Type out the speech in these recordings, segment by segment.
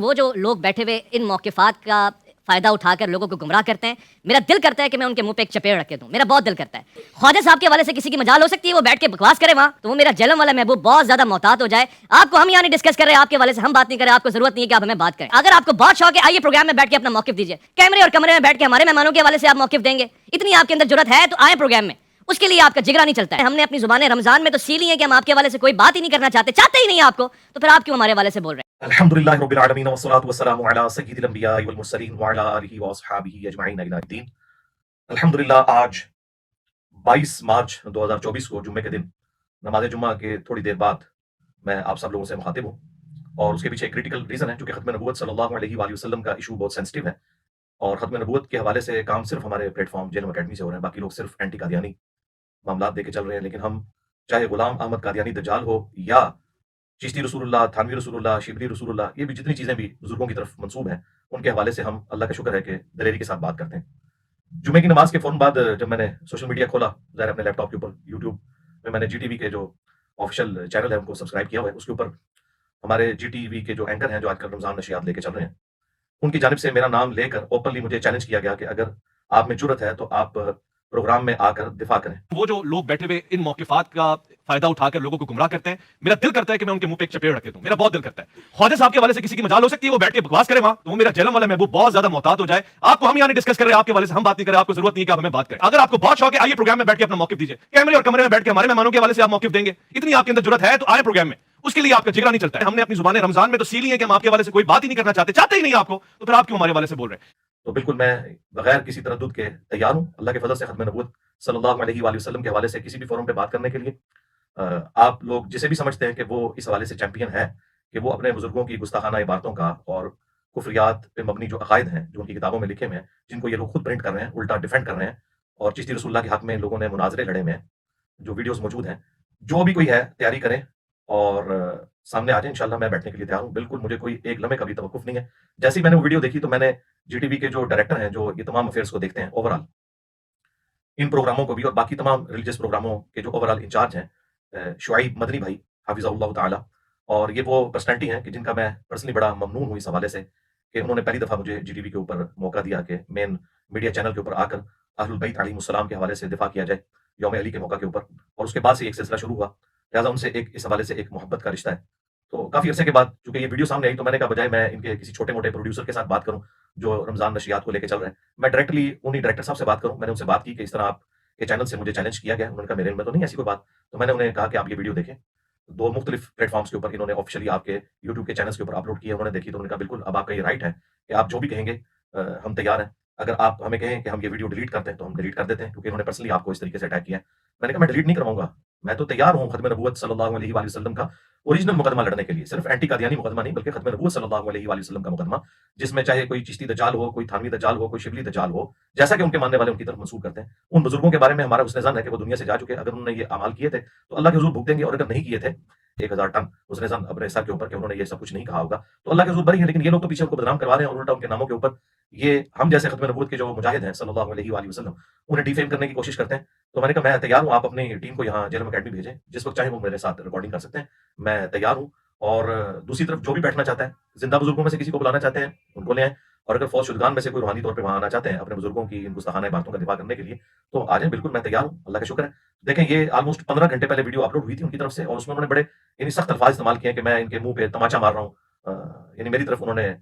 وہ جو لوگ بیٹھے ہوئے ان موقفات کا فائدہ اٹھا کر لوگوں کو گمراہ کرتے ہیں، میرا دل کرتا ہے کہ میں ان کے منہ پہ ایک چپیڑ رکھ کے دوں. میرا بہت دل کرتا ہے. خواجہ صاحب کے حوالے سے کسی کی مجال ہو سکتی ہے وہ بیٹھ کے بکواس کرے وہاں، تو وہ میرا جلم والا محبوب بہت زیادہ محتاط ہو جائے. آپ کو ہم یہاں نہیں ڈسکس کر رہے، آپ کے حوالے سے ہم بات نہیں کر رہے، آپ کو ضرورت نہیں ہے کہ آپ ہمیں بات کریں. اگر آپ کو بہت شوق ہے آئیے پروگرام میں بیٹھ کے اپنا موقف دیجیے، کیمرے اور کمرے میں بیٹھ کے ہمارے مہمانوں کے حوالے سے آپ موقف دیں گے. اتنی آپ کے اندر جرت ہے تو آئیں پروگرام میں. اس کے لیے آپ کا جگرا نہیں چلتا ہے. ہم نے اپنی زبانیں رمضان میں تو سی لی ہیں کہ ہم آپ کے حوالے سے کوئی بات ہی نہیں کرنا چاہتے ہی نہیں آپ کو، تو پھر آپ کیوں ہمارے حوالے سے بول رہے ہیں؟ الحمدللہ رب العالمین والصلاة والسلام علی سید الانبیاء والمرسلین وعلی آلہ واصحابہ اجمعین الی الدین. الحمدللہ آج 22 مارچ 2024 کو جمعے کے دن نماز جمعہ کے تھوڑی دیر بعد میں آپ سب لوگوں سے مخاطب ہوں، اور اس کے پیچھے ایک کریٹیکل ریزن ہے، چونکہ ختم نبوت صلی اللہ علیہ وآلہ وسلم کا ایشو بہت سینسٹیو ہے، اور ختم نبوت کے حوالے سے کام صرف ہمارے پلیٹ فارم جیلم اکیڈمی سے ہو رہے ہیں. باقی لوگ صرف اینٹی قادیانی معاملات دے کے چل رہے ہیں. لیکن ہم چاہے غلام احمد قادیانی دجال ہو یا چشتی رسول اللہ، تھانوی رسول اللہ، شبلی رسول اللہ، یہ بھی جتنی چیزیں بھی بزرگوں کی طرف منسوب ہیں ان کے حوالے سے ہم اللہ کا شکر ہے کہ دلیری کے ساتھ بات کرتے ہیں. جمعے کی نماز کے فوراً بعد جب میں نے سوشل میڈیا کھولا، ظاہر اپنے لیپ ٹاپ کے اوپر یوٹیوب میں نے جی ٹی وی کے جو آفیشیل چینل ہے ان کو سبسکرائب کیا ہوا ہے. اس کے اوپر ہمارے جی ٹی وی کے جو اینکر ہیں جو آج کل رمضان نشریات لے کے چل رہے ہیں، ان کی جانب سے میرا نام لے کر اوپنلی مجھے چیلنج کیا گیا کہ اگر آپ میں جرت ہے تو آپ پروگرام میں آ کر دفاع کریں. وہ جو لوگ بیٹھے ہوئے ان موقفات کا فائدہ اٹھا کر لوگوں کو گمراہ کرتے ہیں، میرا دل کرتا ہے کہ میں ان کے منہ پہ ایک چپیڑ رکھ دوں. میرا بہت دل کرتا ہے. خواجہ صاحب کے حوالے سے کسی کی مجال ہو سکتی ہے وہ بیٹھ کے بکواس کرے وہاں، تو وہ میرا جلم والا محبوب بہت زیادہ محتاط ہو جائے. آپ کو ہم یہاں نہیں ڈسکس کر رہے، آپ کے حوالے سے ہم بات نہیں کر رہے، آپ کو ضرورت نہیں ہے کہ آپ ہمیں بات کریں. اگر آپ کو بہت شوق ہے آئیے پروگرام میں بیٹھ کے اپنا موقف دیجیے، کیمرے اور کمرے میں بیٹھ کے ہمارے مہمانوں کے حوالے سے آپ موقف دیں گے. اتنی آپ کے اندر جرت ہے تو آئیں پروگرام میں. اس کے لیے آپ کا جگرا نہیں چلتا ہے. ہم نے اپنی زبانیں رمضان میں تو سی لی ہیں کہ ہم آپ کے حوالے سے کوئی بات ہی نہیں کرنا چاہتے ہی نہیں آپ کو، تو پھر آپ کیوں ہمارے حوالے سے بول رہے ہیں؟ تو بالکل میں بغیر کسی تردد کے تیار ہوں اللہ کے فضل سے ختم نبوت صلی اللہ علیہ وآلہ وسلم کے حوالے سے کسی بھی فورم پہ بات کرنے کے لیے. آپ لوگ جسے بھی سمجھتے ہیں کہ وہ اس حوالے سے چیمپئن ہے کہ وہ اپنے بزرگوں کی گستاخانہ عبارتوں کا اور کفریات پہ مبنی جو عقائد ہیں جو ان کی کتابوں میں لکھے ہوئے ہیں، جن کو یہ لوگ خود پرنٹ کر رہے ہیں، الٹا ڈیفینڈ کر رہے ہیں، اور چشتی رسول اللہ کے حق میں لوگوں نے مناظرے لڑے ہوئے ہیں، جو ویڈیوز موجود ہیں. جو بھی کوئی ہے تیاری کریں اور سامنے آ جائیں. انشاءاللہ میں بیٹھنے کے لیے تیار ہوں. بالکل مجھے کوئی ایک لمحے کا بھی توقف نہیں ہے. جیسے ہی میں نے وہ ویڈیو دیکھی تو میں نے جی ٹی وی کے جو ڈائریکٹر ہیں جو یہ تمام افیئرس کو دیکھتے ہیں اوور آل ان پروگراموں کو بھی، اور باقی تمام ریلیجس پروگراموں کے جو اوور آل انچارج ہیں، شعیب مدنی بھائی حافظہ اللہ تعالی، اور یہ وہ پرسنالٹی ہیں کہ جن کا میں پرسنلی بڑا ممنون ہوں اس حوالے سے کہ انہوں نے پہلی دفعہ مجھے جی ٹی وی کے اوپر موقع دیا کہ مین میڈیا چینل کے اوپر آ کر اہل البیت علیہم السلام کے حوالے سے دفاع کیا جائے یوم علی کے موقع کے اوپر. اور اس کے بعد سے ایک سلسلہ شروع ہوا، لہٰذا ان سے اس حوالے سے ایک محبت کا رشتہ ہے. تو کافی عرصے کے بعد چونکہ یہ ویڈیو سامنے آئی تو میں نے کہا بجائے میں ان کے کسی چھوٹے موٹے پروڈیوسر کے ساتھ بات کروں جو رمضان نشریات کو لے کے چل رہے ہیں، میں ڈائریکٹلی انہیں ڈائریکٹر صاحب سے بات کروں. میں نے ان سے بات کی کہ اس طرح آپ کے چینل سے مجھے چیلنج کیا گیا. انہوں نے کہا میرے میں تو نہیں ایسی کوئی بات. تو میں نے انہیں کہا کہ آپ یہ ویڈیو دیکھیں. 2 مختلف پلیٹ فارمس کے اوپر انہوں نے آفیشلی آپ کے یوٹیوب کے چینلس کے اوپر اپلوڈ کیے. انہوں نے دیکھی تو انہوں نے کہا بالکل اب آپ کا یہ رائٹ ہے کہ آپ جو بھی کہیں گے ہم تیار ہیں. اگر آپ ہمیں کہیں کہ ہم یہ ویڈیو ڈیلیٹ کرتے ہیں تو ہم ڈیلیٹ کر دیتے ہیں، کیونکہ انہوں نے پرسنلی آپ کو اس طریقے سے اٹیک کیا ہے. میں نے کہا میں ڈیلیٹ نہیں کرواؤں گا، میں تو تیار ہوں ختم نبوت صلی اللہ علیہ وآلہ وسلم کا اوریجنل مقدمہ لڑنے کے لیے. صرف اینٹی قادیانی مقدمہ نہیں بلکہ ختم نبوت صلی اللہ علیہ وآلہ وسلم کا مقدمہ، جس میں چاہے کوئی چشتی دجال ہو، کوئی تھانوی دجال ہو، کوئی شبلی دجال ہو، جیسا کہ ان کے ماننے والے ان کی طرف منسوب کرتے ہیں. ان بزرگوں کے بارے میں ہمارا حسن ظن ہے کہ وہ دنیا سے جا چکے. اگر انہوں نے یہ اعمال کیے تھے تو اللہ کے حضور بھگتیں گے، اور اگر نہیں کیے تھے 1000 ٹن حسن ظن اپنے سر کے اوپر کہ انہوں نے یہ سب کچھ نہیں کہا ہوگا تو اللہ کے حضور بری ہیں. لیکن یہ لوگ تو پیچھے ان کو بدنام کروا رہے ہیں اور الٹا ان کے ناموں کے اوپر یہ ہم جیسے ختم نبوت کے جو مجاہد ہیں صلی اللہ علیہ وآلہ وسلم انہیں ڈیفیم کرنے کی کوشش کرتے ہیں. تو میں نے کہا میں تیار ہوں، آپ اپنی ٹیم کو یہاں جیلم اکیڈمی بھیجیں، جس وقت چاہے وہ میرے ساتھ ریکارڈنگ کر سکتے ہیں، میں تیار ہوں. اور دوسری طرف جو بھی بیٹھنا چاہتا ہے، زندہ بزرگوں میں سے کسی کو بلانا چاہتے ہیں ان کو لے آئیں، اور اگر فوت شدگان میں سے کوئی روحانی طور پہ وہاں آنا چاہتے ہیں اپنے بزرگوں کی ان گستاخانہ باتوں کا دفاع کرنے کے لیے تو آ جائیں. بالکل میں تیار ہوں، اللہ کا شکر ہے. دیکھیں یہ آلموسٹ 15 گھنٹے پہلے ویڈیو اپلوڈ ہوئی تھی ان کی طرف سے، اور اس میں انہوں نے بڑے سخت الفاظ استعمال کیے ہیں کہ میں ان کے منہ پہ تماچا مار رہا ہوں. یعنی میری طرف انہوں نے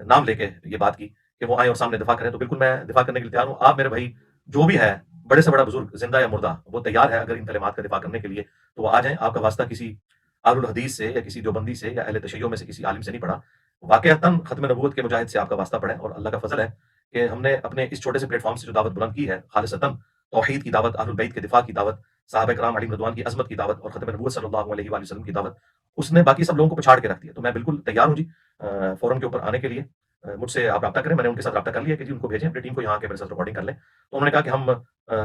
نام لے کے یہ بات کی کہ وہ آئیں اور سامنے دفاع کریں. تو بالکل میں دفاع کرنے کے لیے تیار ہوں. آپ میرے بھائی جو بھی ہے بڑے سے بڑا بزرگ زندہ یا مردہ وہ تیار ہے اگر ان کلمات کا دفاع کرنے کے لیے تو وہ آ جائیں. آپ کا واسطہ کسی اہل الحدیث سے یا کسی دیوبندی سے یا اہل تشیع میں سے کسی عالم سے نہیں پڑا، واقعتاً ختم نبوت کے مجاہد سے آپ کا واسطہ پڑا ہے. اور اللہ کا فضل ہے کہ ہم نے اپنے اس چھوٹے سے پلیٹ فارم سے جو دعوت بلند کی ہے، خالصتاً توحید کی دعوت، اہل البیت کے دفاع کی دعوت، صحابہ کرام علیہم رضوان کی عظمت کی دعوت اور ختم نبوت صلی اللہ علیہ وآلہ وسلم کی دعوت، اس نے باقی سب لوگوں کو پچھاڑ کے رکھ دیا. تو میں بالکل تیار ہوں جی فورم کے اوپر آنے کے لیے. مجھ سے آپ رابطہ کریں. میں نے ان کے ساتھ رابطہ کر لیا کہ جی ان کو بھیجیں اپنی ٹیم کو یہاں کے میرے ساتھ ریکارڈنگ کر لیں. تو انہوں نے کہا کہ ہم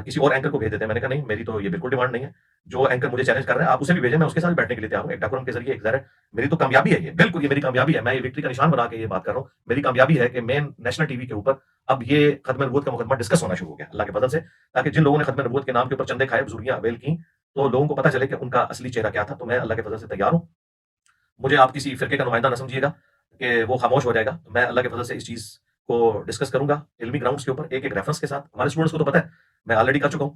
کسی اور اینکر کو بھیج دیتے ہیں. میں نے کہا نہیں، میری تو یہ بالکل ڈیمانڈ نہیں ہے. جو اینکر مجھے چیلنج کر رہے ہیں آپ اسے بھی بھیجیں، میں اس کے ساتھ بیٹھنے کے لیے تیار ہوں. ایک ڈاکورم کے ذریعے ایک ظاہر میری تو کامیابی ہے، یہ بالکل یہ میری کامیابی ہے. میں یہ وکٹری کا نشان بنا کے یہ بات کر رہا ہوں. میری کامیابی ہے کہ مین نیشنل ٹی وی کے اوپر اب یہ ختم نبوت کا مقدمہ ڈسکس ہونا شروع ہو گیا اللہ کے فضل سے، تاکہ جن لوگوں نے ختم نبوت کے نام کے اوپر چندے کھائے، بزرگیاں اویل کی، تو لوگوں کو پتہ چلے کہ ان کا اصلی چہرہ کیا تھا. تو میں اللہ کے فضل سے تیار ہوں. مجھے آپ کسی فرقے کا نمائندہ نہ سمجھیے گا، کہ وہ خاموش ہو جائے گا. تو میں اللہ کے فضل سے اس چیز کو ڈسکس کروں گا علمی گراؤنڈس کے اوپر, ایک ایک ریفرنس کے ساتھ. ہمارے اسٹوڈنٹس کو تو پتہ ہے, میں آلریڈی کر چکا ہوں.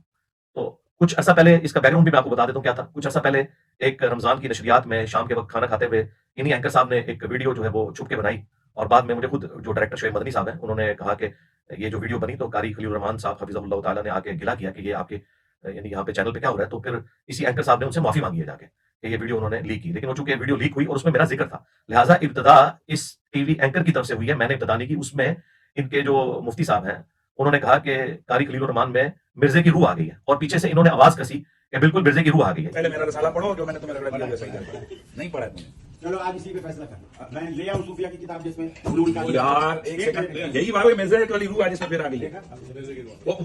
تو کچھ عرصہ پہلے اس کا بیک گراؤنڈ بھی میں آپ کو بتا دیتا ہوں کیا تھا. کچھ عرصہ پہلے ایک رمضان کی نشریات میں شام کے وقت کھانا کھاتے ہوئے انہی اینکر صاحب نے ایک ویڈیو جو ہے وہ چھپ کے بنائی, اور بعد میں مجھے خود جو ڈائریکٹر شعیب مدنی صاحب ہیں انہوں نے کہا کہ یہ جو ویڈیو بنی تو قاری خلیل الرحمان صاحب حفظہ اللہ تعالیٰ نے آ کے گلا کیا کہ یہ آپ کے یعنی یہاں پہ چینل پہ کیا ہو رہا ہے. تو پھر اسی اینکر صاحب نے ان سے معافی مانگی ہے جا کے کہ یہ ویڈیو انہوں نے لیک کی, لیکن وہ چونکہ ویڈیو لیک ہوئی اور اس میں میرا ذکر تھا, لہٰذا ابتدا اس ٹی وی اینکر کی طرف سے ہوئی ہے, میں نے ابتدا نہیں کی. اس میں ان کے جو مفتی صاحب ہیں انہوں نے کہا کہ قاری خلیل الرحمان میں مرزے کی روح آ گئی ہے, اور پیچھے سے انہوں نے آواز کسی کہ بالکل مرزے کی روح آ گئی ہے. پہلے میرا رسالہ پڑھو جو میں نے تمہیں رگڑا دیا صحیح کرتا نہیں پڑھا تم نے. چلو آج اسی پہ فیصلہ کرنا. میں لے آؤں صوفیہ کی کتاب جس میں حلول کا یار ایک سیکنڈ, یہی بات ہے مرزا والی روح آج اس میں پھر آ گئی ہے.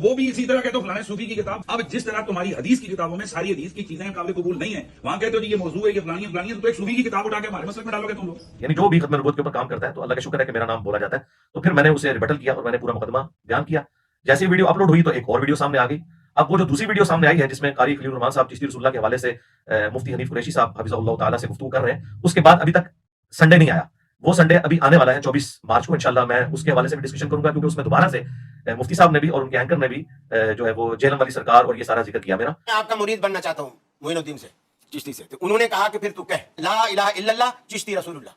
وہ بھی اسی طرح کہتے ہو فلانے صوفی کی کتاب. اب جس طرح تمہاری حدیث کی کتابوں میں ساری حدیث کی چیزیں قابل قبول نہیں ہیں, وہاں کہتے ہو جی یہ موضوع ہے, یہ فلانی فلانی, تو ایک صوفی کی کتاب اٹھا کے ہمارے مسلک میں ڈالو گے تم لوگ. یعنی جو بھی ختم نبوت کے اوپر کام کرتا ہے تو اللہ کا شکر ہے کہ میرا نام بولا جاتا ہے. تو پھر میں نے اسے ریبٹل کیا اور میں نے پورا مقدمہ بیان کیا. جیسی ویڈیو اپلوڈ ہوئی تو ایک اور ویڈیو سامنے آ گئی. اب وہ جو دوسری ویڈیو سامنے آئی ہے جس میں قاری خلیل الرحمان صاحب چشتی رسول اللہ کے حوالے سے مفتی حنیف قریشی صاحب حفظہ اللہ تعالیٰ سے گفتگو کر رہے ہیں, اس کے بعد ابھی تک سنڈے نہیں آیا. وہ سنڈے ابھی آنے والا ہے 24 مارچ کو انشاءاللہ. میں اس کے حوالے سے بھی ڈسکشن کروں گا کیونکہ اس میں دوبارہ سے مفتی صاحب نے بھی اور ان کے اینکر نے بھی جو ہے وہ جیلم والی سرکار اور یہ سارا ذکر کیا. میرا میں آپ کا مرید بننا چاہتا ہوں معین الدین سے, چشتی سے. تو انہوں نے کہا کہ پھر تو کہہ لا الہ الا اللہ چشتی رسول اللہ.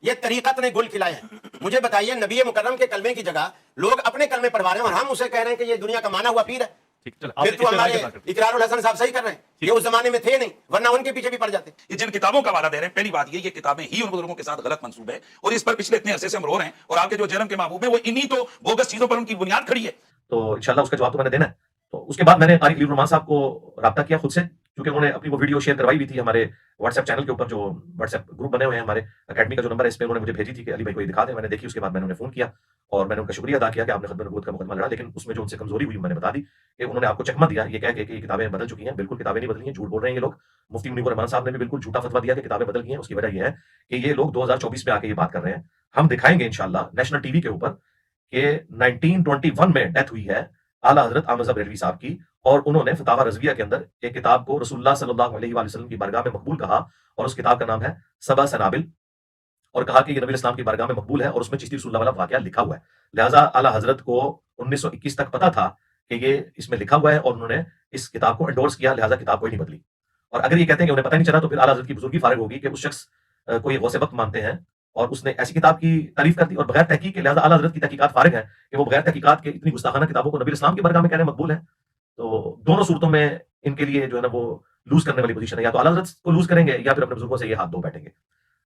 یہ طریقت نے گل کھلایا ہے. مجھے بتائیے نبی مکرم کے کلمے کی جگہ لوگ اپنے کلمے پڑھوا رہے ہیں اور ہم اسے کہہ رہے ہیں کہ یہ دنیا کا مانا ہوا پیر ہے. پھر تو ہمارے اقرار الحسن صاحب صحیح کر رہے ہیں, یہ اس زمانے میں تھے نہیں ورنہ ان کے پیچھے بھی پڑ جاتے. یہ جن کتابوں کا حوالہ دے رہے ہیں, پہلی بات یہ کتابیں ہی ان بزرگوں کے ساتھ غلط منسوب ہے, اور اس پر پچھلے اتنے عرصے سے ہم رو رہے ہیں, اور آپ کے جو جرم کے محبوب ہیں وہ انہی تو بوگس چیزوں پر ان کی بنیاد کھڑی ہے. تو انشاءاللہ اس کا جواب تو میں نے دینا ہے. تو اس کے بعد میں نے قاری خلیل الرحمان صاحب کو رابطہ کیا خود سے, کیونکہ انہوں نے اپنی وہ ویڈیو شیئر کروائی بھی تھی ہمارے واٹس ایپ چینل کے اوپر, جو واٹس ایپ گروپ بنے ہوئے ہیں ہمارے اکیڈمی کا جو نمبر ہے اس پہ انہوں نے مجھے بھیجی تھی کہ علی بھائی کو یہ دکھا دیں. میں نے دیکھی, اس کے بعد میں نے انہیں فون کیا اور میں نے ان کا شکریہ ادا کیا کہ آپ نے ختم نبوت کا مقدمہ لڑا, لیکن اس میں جو ان سے کمزوری ہوئی میں نے بتا دی کہ انہوں نے آپ کو چکمہ دیا یہ کہہ کے کہ یہ کتابیں بدل چکی ہیں. بالکل کتابیں نہیں بدلی ہیں, جھوٹ بول رہے ہیں یہ لوگ. مفتی منیب الرحمان صاحب نے بھی بالکل جھوٹا فتویٰ دیا کہ کتابیں بدل گئی ہیں. اس کی وجہ یہ ہے کہ یہ لوگ 2024 میں آ کے یہ بات کر رہے ہیں. ہم دکھائیں گے انشاءاللہ نیشنل ٹی وی کے اوپر کہ 1921 میں ڈیتھ ہوئی ہے اعلیٰ حضرت احمد بریلوی صاحب کی, اور انہوں نے فتاوی رضویہ کے اندر ایک کتاب کو رسول اللہ صلی اللہ علیہ وآلہ وسلم کی بارگاہ میں مقبول کہا, اور اس کتاب کا نام ہے سبع سنابل, اور کہا کہ یہ نبی اسلام کی بارگاہ میں مقبول ہے اور اس میں چشتی رسول اللہ والا واقعہ لکھا ہوا ہے. لہٰذا اعلیٰ حضرت کو 1921 تک پتا تھا کہ یہ اس میں لکھا ہوا ہے, اور انہوں نے اس کتاب کو انڈورس کیا, لہٰذا کتاب کوئی نہیں بدلی. اور اگر یہ کہتے ہیں کہ انہیں پتہ نہیں چلا تو پھر اعلیٰ حضرت کی بزرگی فارغ ہوگی کہ اس شخص کو یہ غوث وقت مانتے ہیں اور اس نے ایسی کتاب کی تعریف کر دی اور بغیر تحقیق کے, لہٰذا اعلیٰ حضرت کی تحقیقات فارغ ہیں کہ وہ بغیر تحقیقات کے اتنی گستاخانہ کتابوں کو نبی اسلام کی بارگاہ میں کہہ رہے ہیں مقبول ہے. تو دونوں صورتوں میں ان کے لیے جو ہے نا وہ لوز کرنے والی پوزیشن ہے, یا تو اعلیٰ حضرت کو لوز کریں گے یا پھر اپنے بزرگوں سے یہ ہاتھ دھو بیٹھیں گے.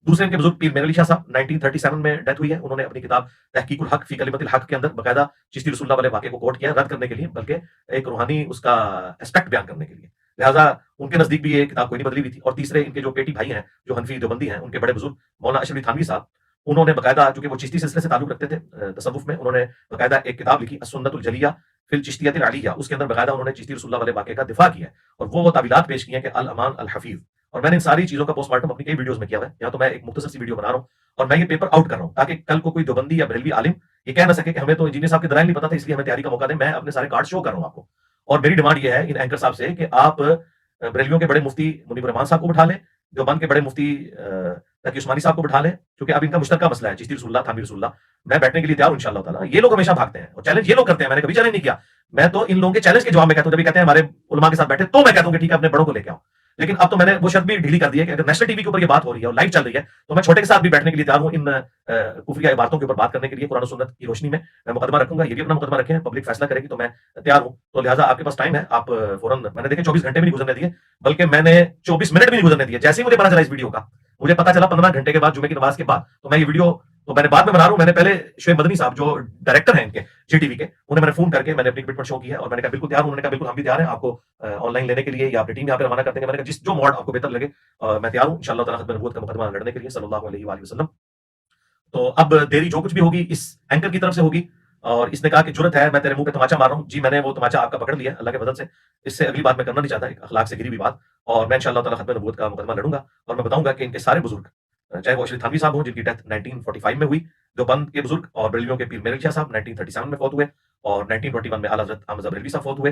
دوسرے ان کے بزرگ پیر میر علی شاہ صاحب 1937 میں ڈیتھ ہوئی ہے. انہوں نے اپنی کتاب تحقیق الحق فی کلمۃ الحق کے اندر باقاعدہ چشتی رسول اللہ والے واقعے کو کوٹ کیا, رد کرنے کے لیے بلکہ ایک روحانی اس کا اسپیکٹ بیان کرنے کے لیے. لہٰذا ان کے نزدیک بھی یہ کتاب کوئی نہیں بدلی ہوئی تھی. اور تیسرے ان کے جو پیٹی بھائی ہیں جو حنفی دیوبندی ہیں, ان کے بڑے بزرگ مولانا اشرف علی تھانوی صاحب, انہوں نے باقاعدہ چونکہ وہ چشتی سلسلے سے تعلق رکھتے تھے تصوف میں, انہوں نے باقاعدہ ایک کتاب لکھی السنۃ الجلیہ فی الچشتیۃ العلیہ. اس کے اندر باقاعدہ انہوں نے چشتی رسول اللہ والے واقعے کا دفاع کیا ہے اور وہ تعویلات پیش کی ہیں کہ الامان الحفیظ. اور میں نے ان ساری چیزوں کا پوسٹ مارٹم اپنی کئی ویڈیوز میں کیا ہوا ہے. یہاں تو میں ایک مختصر سی ویڈیو بنا رہا ہوں اور میں یہ پیپر آؤٹ کر رہا ہوں تاکہ کل کو کوئی دیوبندی یا بریلوی عالم یہ کہہ نہ سکے کہ ہمیں تو انجینئر صاحب کے دلائل نہیں پتا تھا اس لیے ہمیں تیاری کا موقع دیں. میں اپنے سارے کارڈ شو کر رہا ہوں آپ کو, اور میری ڈیمانڈ یہ ہے ان اینکر صاحب سے کہ آپ بریلویوں کے بڑے مفتی منیب الرحمان صاحب کو بٹھا لیں, دیوبند کے بڑے مفتی تقی عثمانی صاحب کو بٹھا لیں, کیونکہ اب ان کا مشترکہ مسئلہ ہے چشتی رسول اللہ تھانوی رسول اللہ. میں بیٹھنے کے لیے تیار ہوں انشاءاللہ تعالیٰ. یہ لوگ ہمیشہ بھاگتے ہیں اور چیلنج یہ لوگ کرتے ہیں, میں نے کبھی چیلنج نہیں کیا. میں تو ان لوگوں کے چیلنج کے جواب میں کہتا ہوں, جب یہ کہتے ہیں ہمارے علماء کے ساتھ بیٹھے تو میں کہتا ہوں کہ ٹھیک ہے اپنے بڑوں کو لے کے آؤ. لیکن اب تو میں نے وہ شرط بھی ڈھیلی کر دی ہے کہ اگر نیشنل ٹی وی کے اوپر یہ بات ہو رہی ہے اور لائیو چل رہی ہے تو میں چھوٹے کے ساتھ بھی بیٹھنے کے لیے تیار ہوں. ان کفریہ عبارتوں کے اوپر بات کرنے کے لیے قرآن و سنت کی روشنی میں مقدمہ رکھوں گا. یہ بھی اپنا مقدمہ رکھیں, پبلک فیصلہ کرے گی تو میں تیار ہوں. تو لہٰذا آپ کے پاس ٹائم ہے, آپ فوراً, میں نے دیکھے 24 گھنٹے بھی نہیں گزرنے دیے بلکہ میں نے 24 منٹ بھی نہیں گزرنے دیے. جیسے ہی مجھے پتا چلا اس ویڈیو کا, مجھے پتا چلا 15 گھنٹے کے بعد جمعے کی نماز کے بعد, تو میں یہ ویڈیو تو میں نے بعد میں بنا رہا ہوں. میں نے پہلے شعیب مدنی صاحب جو ڈائریکٹر ہیں ان کے جی ٹی وی کے, انہیں میں نے فون کر کے میں نے اپنی کمٹمنٹ شو کی ہے اور میں نے کہا بالکل تیار ہوں. انہوں نے کہا بالکل ہم بھی تیار ہیں آپ کو آن لائن لینے کے لیے یا اپنی ٹیم یہاں پہ روانہ کر دیں گے. میں نے کہا جس جو موڈ آپ کو بہتر لگے میں تیار ہوں انشاءاللہ تعالیٰ ختم نبوت کا مقدمہ لڑنے کے لیے صلی اللہ علیہ وآلہ وسلم. تو اب دیری جو کچھ بھی ہوگی اس اینکر کی طرف سے ہوگی, اور اس نے کہا کہ جرت ہے میں تیرے منہ پہ تماچا مار رہا ہوں. جی میں نے وہ تماچا آپ کا پکڑ لیا اللہ کے فضل سے. اس سے اگلی بات میں کرنا نہیں چاہتا, ایک اخلاق سے گری ہوئی بات. اور میں انشاءاللہ تعالیٰ ختم نبوت کا مقدمہ لڑوں گا اور میں بتاؤں گا کہ ان کے سارے بزرگ, چاہے وہ اشرف تھانوی صاحب ہوں جن کی ڈیتھ 1945 میں ہوئی, دیوبند کے بزرگ اور بریلویوں کے پیر میر علی شاہ صاحب 1937 میں فوت ہوئے, اور 1921 میں اعلیٰ حضرت احمد بریلوی صاحب فوت ہوئے,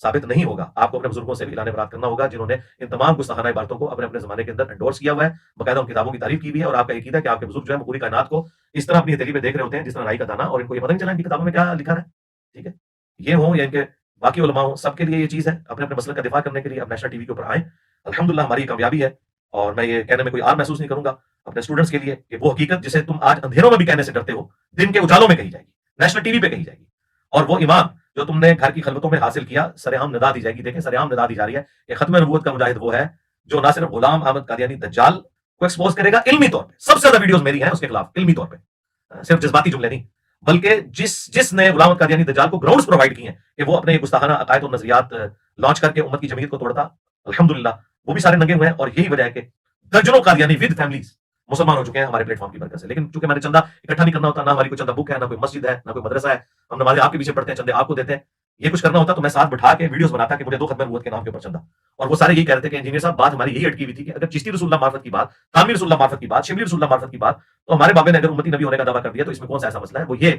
ثابت نہیں ہوگا. آپ کو اپنے بزرگوں سے بھی اعلان برات کرنا ہوگا جنہوں نے ان تمام گستاخانہ عبارتوں کو اپنے اپنے زمانے کے اندر انڈورس کیا ہوا ہے, باقاعدہ ان کتابوں کی تعریف کی ہوئی ہے, اور آپ کا عقیدہ ہے کہ آپ کے بزرگ جو ہے پوری کائنات کو اس طرح اپنی ہتھیلی میں دیکھ رہے ہوتے ہیں جس طرح رائی کا دانہ, اور ان کو یہ پتہ نہیں چلا ان کی کتابوں میں کیا لکھا ہے. ٹھیک ہے, یہ ہوں یا ان کے باقی علماء ہوں, سب کے لیے یہ چیز ہے اپنے اپنے مسئلے کا دفاع کرنے کے لیے اب نیشنل ٹی وی کے اوپر آئیں. الحمدللہ ہماری یہ کامیابی ہے, اور میں یہ کہنے میں کوئی آر محسوس نہیں کروں گا اپنے اسٹوڈنٹس کے لیے کہ وہ حقیقت جسے تم آج اندھیروں میں بھی کہنے سے ڈرتے ہو, دن کے اجالوں میں کہی جائے گی, نیشنل ٹی وی پہ کہی جائے گی, اور وہ ایمان جو تم نے گھر کی خلوتوں میں حاصل کیا سر عام ندا دی جائے گی. دیکھیں سر عام ندا دی جا رہی ہے کہ ختم نبوت کا مجاہد وہ ہے جو نہ صرف غلام احمد قادیانی دجال کو ایکسپوز کرے گا علمی طور پہ, سب سے زیادہ ویڈیوز میری ہیں اس کے خلاف علمی طور پہ, صرف جذباتی جملے نہیں, بلکہ جس نے غلام احمد قادیانی دجال کو گراؤنڈز پرووائڈ کی ہیں کہ وہ اپنے گستاخانہ عقائد اور نظریات لانچ کر کے امت کی جمعیت کو توڑتا, الحمدللہ وہ بھی سارے ننگے ہوئے ہیں. اور یہی وجہ ہے کہ درجنوں قادیانی ود فیملیز مسلمان ہو چکے ہیں ہمارے پلیٹ فارم کی برکت سے. لیکن چونکہ میں نے چندہ اکٹھا نہیں کرنا ہوتا, نہ ہماری کوئی چندہ بک ہے, نہ کوئی مسجد ہے, نہ کوئی مدرسہ ہے, ہم نمازیں آپ کے پیچھے پڑھتے ہیں, چندے آپ کو دیتے ہیں. یہ کچھ کرنا ہوتا تو میں ساتھ بٹھا کے ویڈیوز بناتا کہ مجھے 2 ختم نبوت کے نام کے اوپر چندہ. اور وہ سارے یہی کہہ رہے تھے کہ انجینئر صاحب بات ہماری یہی اٹکی ہوئی تھی کہ اگر چشتی رسول اللہ معرفت کی بات, تھانوی رسول اللہ معرفت کی بات, شبلی رسول اللہ معرفت کی بات, تو ہمارے بابے نے اگر امتی نبی ہونے کا دعویٰ کر دیا تو اس میں کون سا ایسا مسئلہ ہے. وہ یہ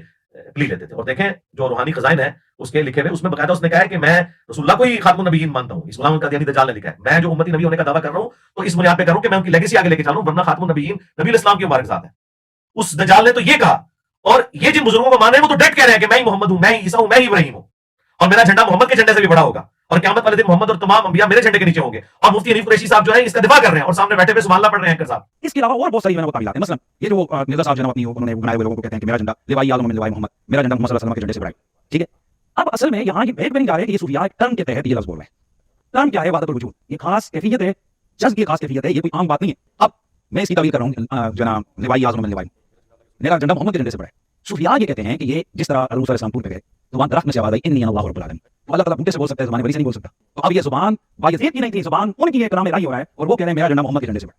پلی لیتے تھے. اور دیکھیں جو روحانی خزائن ہے اس کے لکھے ہوئے, اس میں باقاعدہ اس نے کہا ہے کہ میں رسول اللہ کو ہی خاتم النبیین مانتا ہوں. اس غلام قادیانی دجال نے لکھا ہے میں جو امتی نبی ہونے کا دعویٰ کر رہا ہوں تو اس بنیاد پہ کروں کہ میں ان کی لیگیسی آگے لے کے چلوں, ورنہ خاتم النبیین نبی الاسلام کی مبارک ذات ہے. اس دجال نے تو یہ کہا, اور یہ جن بزرگوں کو مان رہے ہیں وہ تو ڈٹ کہہ رہے ہیں کہ میں ہی محمد ہوں, میں ہی عیسیٰ ہوں, میں ہی ابراہیم ہوں, اور میرا جھنڈا محمد کے جھنڈے سے بھی بڑا ہوگا, اور قیامت والے دن محمد اور تمام انبیاء میرے جھنڈے کے نیچے ہوں گے. اور مفتی حنیف قریشی صاحب جو ہے اس کا دفاع کر رہے ہیں اور سامنے بیٹھے ہوئے سبحان اللہ پڑھ رہے ہیں انکر صاحب. اس کے علاوہ اور بہت ساری تعمیرات ہیں. مثلا یہ جو مرزا صاحب جناب اپنی انہوں نے بنائے ہوئے لوگوں کو کہتے ہیں کہ میرا جھنڈا لوائی اعظم من لوائی محمد, میرا جھنڈا محمد صلی اللہ علیہ وسلم کے جھنڈے سے بڑا ہے. ٹھیک ہے, اب اصل میں یہاں یہ بھیک بنی جا رہے ہیں کہ یہ صوفیاء ایک ٹرم کے تحت یہ لفظ بول رہے ہیں. ٹرم کیا ہے؟ وحدت الوجود. یہ خاص کیفیت ہے, جذب کی خاص کیفیت ہے, یہ کوئی عام بات نہیں ہے. اب میں اس کی تعبیر کر رہا ہوں جناب لوائی اعظم من لوائی, میرا جھنڈا محمد کے جھنڈے سے بڑا ہے. صوفیاء یہ کہتے ہیں کہ یہ جس طرح حضور صلی اللہ علیہ وسلم ٹور پہ گئے تو وہاں درخت میں سے آواز آئی انی انا اللہ رب العالمین, تو اللہ تعالیٰ بوٹے سے بول سکتا ہے, زبان بری سے نہیں بول سکتا. تو اب یہ زبان بایزید کی نہیں تھی, زبان ان کی کلام الہی ہو رہا ہے, اور وہ کہہ رہے ہیں میرا جھنڈا محمد کے جھنڈے سے بڑا.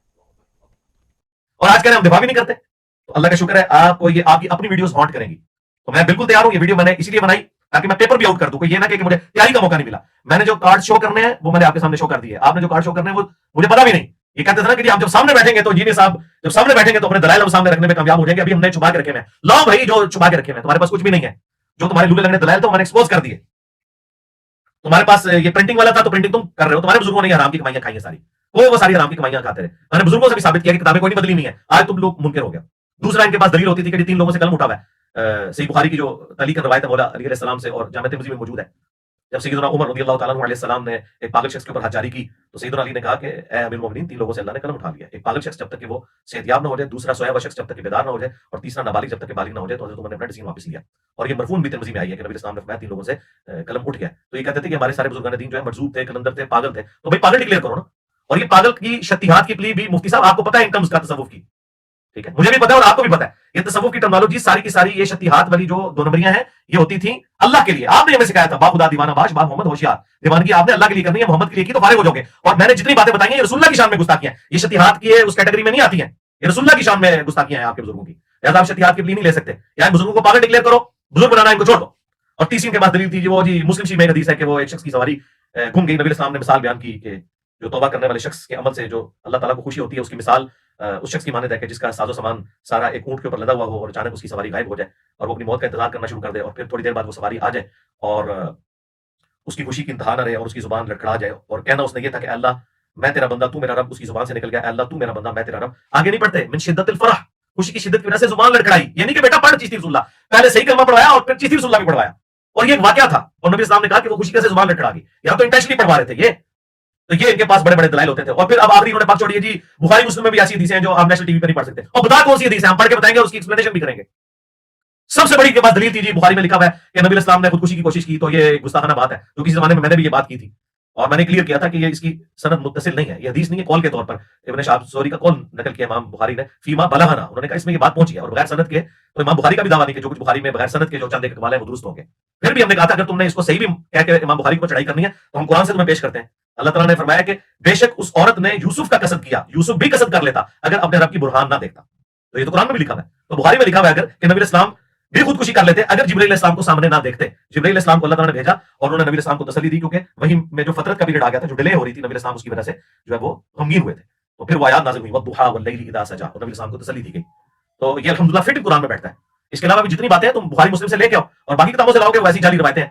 اور آج کہہ رہے ہیں ہم دفاع بھی نہیں کرتے. تو اللہ کا شکر ہے آپ کو یہ آپ کی اپنی ویڈیوز ہانٹ کریں گی, تو میں بالکل تیار ہوں. یہ ویڈیو میں نے اسی لیے بنائی تاکہ میں پیپر بھی آؤٹ کر دوں, کوئی یہ نہ کہ مجھے تیاری کا موقع نہیں ملا. میں نے جو کارڈ شو کرنے ہیں وہ میں نے آپ کے سامنے شو کر دیے, آپ نے جو کارڈ شو کرنے ہیں وہ مجھے پتا بھی نہیں. یہ کہتے تھے نا کہ ہم جب سامنے بیٹھیں گے تو جی صاحب جب سامنے بیٹھیں گے تو اپنے دلائل ہم سامنے رکھنے میں کامیاب ہو جائیں گے. ابھی ہم نے چھپا کے رکھے ہیں. لاؤ بھائی جو چھپا کے رکھے ہیں, تمہارے پاس کچھ بھی نہیں ہے. جو تمہارے لولے لگنے دلائل تو میں نے ایکسپوز کر دیے. تمہارے پاس یہ پرنٹنگ والا تھا تو پرنٹنگ تم کر رہے ہو, تمہارے بزرگوں نے حرام کی کمائیاں کھائی ہیں ساری, وہ ساری حرام کی کمائیاں کھاتے رہے. میں نے بزرگوں سے بھی ثابت کیا کہ کتابیں کوئی نہیں بدلی نہیں ہے, آج تم لوگ منکر ہو گیا. دوسرا ان کے پاس دلیل ہوتی تھی کہ 3 لوگوں سے قلم اٹھا ہوا ہے. صحیح بخاری کی جو تعلیق روایت ہے مولا علی علیہ السلام سے اور جامع ترمذی میں موجود ہے. جب سیدنا عمر رضی اللہ تعالیٰ عنہ علیہ السلام نے ایک پاگل شخص کے اوپر حد جاری کی تو سیدنا علی نے کہا کہ اے امیر المومنین 3 لوگوں سے اللہ نے قلم اٹھا لیا. ایک پاگل شخص جب تک کہ وہ صحتیاب نہ ہو جائے, دوسرا سویا ہوا شخص جب تک کہ بیدار نہ ہو جائے, اور تیسرا نابالغ جب تک کہ بالغ نہ ہو جائے. تو حضرت عمر نے اپنا ڈیسیژن واپس لیا, اور یہ مرفوع بھی ترمذی میں آئی ہے کہ نبی اسلام نے فرمایا 3 لوگوں سے قلم اٹھ گیا. تو یہ کہتے تھے کہ ہمارے سارے بزرگان دین جو ہے مجذوب تھے, کلندر تھے, پاگل تھے. تو بھائی پاگل ڈکلیئر کرو نا. اور یہ پاگل کی شتیہات کی پلی بھی مفتی صاحب آپ کو پتہ ہے انکمز کا تصوف کی, ٹھیک ہے, مجھے بھی پتا ہے اور آپ کو بھی پتا ہے. یہ تصوف کی ٹرمنالوجی ساری کی ساری یہ شتیہات والی جو 2 نمبریاں ہیں یہ ہوتی تھیں اللہ کے لیے. آپ نے ہمیں سکھایا تھا با خدا دیوانہ باش با محمد ہوشیار. دیوانگی آپ نے اللہ کے لیے کرنی ہے, محمد کے لیے کی تو فارغ ہو جاؤ گے. اور میں نے جتنی باتیں بتائی ہیں یہ رسول اللہ کی شان میں گستاخیاں ہیں. یہ شتیہات کی اس کیٹیگری میں نہیں آتی ہیں, یہ رسول اللہ کی شان میں گستاخیاں ہیں آپ کے بزرگوں کی. لہٰذا آپ شتیہات کی پلی نہیں لے سکتے. یا بزرگوں کو پاگل ڈکلیئر کرو, بزرگ بنانا ان کو چھوڑ دو. اور تیسری کے بعد دلیل تھی وہ جی مسلم شریف میں حدیث ہے کہ وہ ایک شخص کی سواری گم گئی. نبی السلام نے مثال بیان کی کہ جو توبہ کرنے والے شخص کے عمل سے جو اللہ تعالیٰ کو خوشی ہوتی ہے اس کی مثال اس شخص کی مانند ہے کہ جس کا ساز و سامان سارا ایک اونٹ کے اوپر لدا ہوا ہو اور اچانک اس کی سواری غائب ہو جائے اور وہ اپنی موت کا انتظار کرنا شروع کر دے, اور پھر تھوڑی دیر بعد وہ سواری آ جائے اور اس کی خوشی کی انتہا نہ رہے اور اس کی زبان لڑکھڑا جائے. اور کہنا اس نے یہ تھا کہ اللہ میں تیرا بندہ تو میرا رب. اس کی زبان سے نکل گیا اللہ تو میرا بندہ میں تیرا رب. آگے نہیں پڑھتے من شدت الفرح, خوشی کی شدت کی وجہ سے زبان لڑکھڑائی. یعنی کہ بیٹا پڑھ چشتی رسول اللہ, پہلے صحیح کلمہ پڑھوایا اور پھر چشتی رسول اللہ بھی پڑھوایا. اور یہ ایک واقعہ تھا اور نبی اسلام نے کہا کہ وہ خوشی کیسے زبان لڑکھڑا گئی, یا تو انٹینشنلی پڑھوا رہے تھے یہ. تو یہ ان کے پاس بڑے بڑے دلائل ہوتے تھے. اور پھر اب آخری انہوں نے بات چھوڑی ہے جی بخاری مسلم میں بھی ایسی حدیثیں ہیں جو آپ نیشنل ٹی وی پہ نہیں پڑھ سکتے. اور بتا کون سی حدیث ہے, ہم پڑھ کے بتائیں گے اور اس کی ایکسپلینیشن بھی کریں گے. سب سے بڑی کے پاس دلیل تھی جی بخاری میں لکھا ہوا ہے کہ نبی اسلام نے خودکشی کی کوشش کی. تو یہ گستاخانہ بات ہے جو کسی زمانے میں نے بھی یہ بات کی تھی اور میں نے کلیئر کیا تھا کہ یہ اس کی سند متصل نہیں ہے, یہ حدیث نہیں ہے, قول کے طور پر ابن شہاب زہری کا قول نقل کیا امام بخاری نے فیما بلغنا. انہوں نے کہا اس میں یہ بات پہنچی ہے اور بغیر سند کے. تو امام بخاری کا بھی دعویٰ نہیں کہ جو کچھ بخاری میں بغیر سند کے جو چند ایک اقوال ہیں وہ درست ہوں گے. پھر بھی ہم نے کہا تھا اگر تم نے اس کو صحیح بھی کہہ کے امام بخاری کو چڑھائی کرنی ہے تو ہم قرآن سے تمہیں پیش کرتے ہیں. اللہ تعالیٰ نے فرمایا کہ بے شک اس عورت نے یوسف کا قصد کیا, یوسف بھی قصد کر لیتا اگر اپنے رب کی برہان نہ دیکھتا. تو یہ تو قرآن میں بھی لکھا ہوا ہے. تو بخاری میں لکھا ہوا ہے اگر کہ نبی اسلام بھی خودکشی کر لیتے اگر جبرائیل علیہ السلام کو سامنے نہ دیکھتے. جبرائیل علیہ السلام کو اللہ تعالیٰ نے بھیجا اور انہوں نے نبی السلام کو تسلی دی کیونکہ وہی میں جو فطرت کا پیریڈ آ گیا تھا, جو ڈیلے ہو رہی تھی نبی السلام اس کی وجہ سے جو ہے وہ غمگین ہوئے تھے. تو پھر وہ آیات نازل ہوئی والضحیٰ واللیل اذا سجیٰ, اور نبی السلام کو تسلی دی گئی. تو یہ الحمدللہ فٹ قرآن میں بیٹھتا ہے. اس کے علاوہ بھی جتنی باتیں ہیں تم بخاری مسلم سے لے کے آؤ اور باقی کتابوں سے لاؤ گے وہ ایسی جعلی روایتیں ہیں.